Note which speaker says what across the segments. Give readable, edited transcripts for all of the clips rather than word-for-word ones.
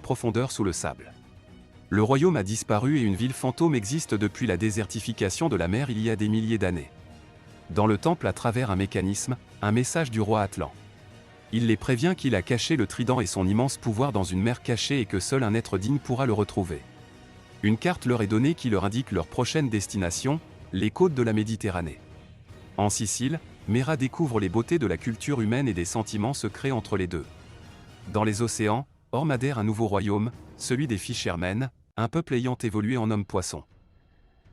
Speaker 1: profondeur sous le sable. Le royaume a disparu et une ville fantôme existe depuis la désertification de la mer il y a des milliers d'années. Dans le temple, à travers un mécanisme, un message du roi Atlan. Il les prévient qu'il a caché le trident et son immense pouvoir dans une mer cachée et que seul un être digne pourra le retrouver. Une carte leur est donnée qui leur indique leur prochaine destination, les côtes de la Méditerranée. En Sicile, Mera découvre les beautés de la culture humaine et des sentiments secrets entre les deux. Dans les océans, Orm adhère un nouveau royaume, celui des Fishermen, un peuple ayant évolué en homme-poisson.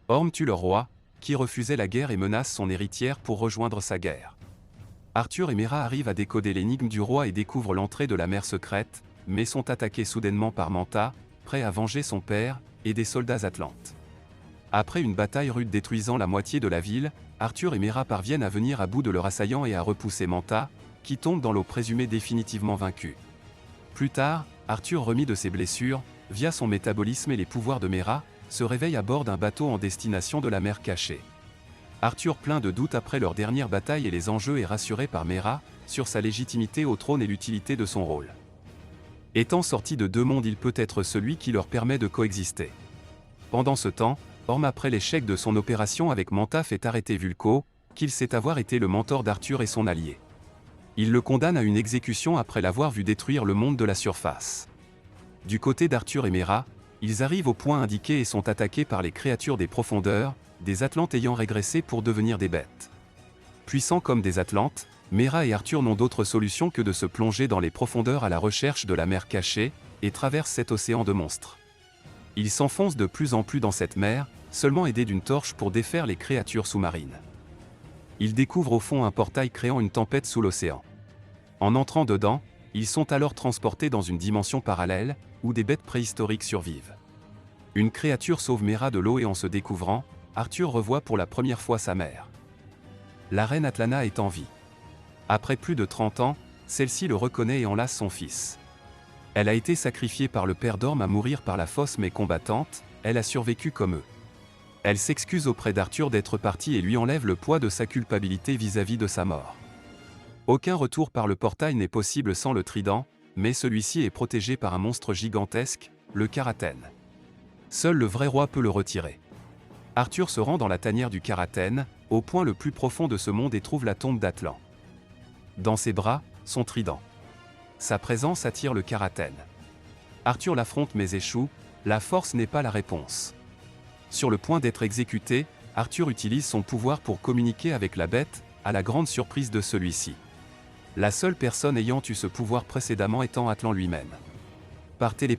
Speaker 1: Orm tue leur roi, qui refusait la guerre et menace son héritière pour rejoindre sa guerre. Arthur et Mera arrivent à décoder l'énigme du roi et découvrent l'entrée de la mer secrète, mais sont attaqués soudainement par Manta, prêt à venger son père, et des soldats atlantes. Après une bataille rude détruisant la moitié de la ville, Arthur et Mera parviennent à venir à bout de leur assaillant et à repousser Manta, qui tombe dans l'eau présumée définitivement vaincu. Plus tard, Arthur, remis de ses blessures, via son métabolisme et les pouvoirs de Mera, se réveille à bord d'un bateau en destination de la mer cachée. Arthur, plein de doutes après leur dernière bataille et les enjeux, est rassuré par Mera sur sa légitimité au trône et l'utilité de son rôle. Étant sorti de deux mondes, il peut être celui qui leur permet de coexister. Pendant ce temps, Orm, après l'échec de son opération avec Manta, fait arrêter Vulko, qu'il sait avoir été le mentor d'Arthur et son allié. Il le condamne à une exécution après l'avoir vu détruire le monde de la surface. Du côté d'Arthur et Mera, ils arrivent au point indiqué et sont attaqués par les créatures des profondeurs, des Atlantes ayant régressé pour devenir des bêtes. Puissants comme des Atlantes, Mera et Arthur n'ont d'autre solution que de se plonger dans les profondeurs à la recherche de la mer cachée, et traversent cet océan de monstres. Ils s'enfoncent de plus en plus dans cette mer, seulement aidés d'une torche pour défaire les créatures sous-marines. Ils découvrent au fond un portail créant une tempête sous l'océan. En entrant dedans, ils sont alors transportés dans une dimension parallèle, où des bêtes préhistoriques survivent. Une créature sauve Mera de l'eau et en se découvrant, Arthur revoit pour la première fois sa mère. La reine Atlana est en vie. Après plus de 30 ans, celle-ci le reconnaît et enlace son fils. Elle a été sacrifiée par le père d'Orm à mourir par la fosse, mais combattante, elle a survécu comme eux. Elle s'excuse auprès d'Arthur d'être partie et lui enlève le poids de sa culpabilité vis-à-vis de sa mort. Aucun retour par le portail n'est possible sans le trident, mais celui-ci est protégé par un monstre gigantesque, le Karaten. Seul le vrai roi peut le retirer. Arthur se rend dans la tanière du Karaten, au point le plus profond de ce monde, et trouve la tombe d'Atlan. Dans ses bras, son trident. Sa présence attire le Karaten. Arthur l'affronte mais échoue, la force n'est pas la réponse. Sur le point d'être exécuté, Arthur utilise son pouvoir pour communiquer avec la bête, à la grande surprise de celui-ci. La seule personne ayant eu ce pouvoir précédemment étant Atlan lui-même. Par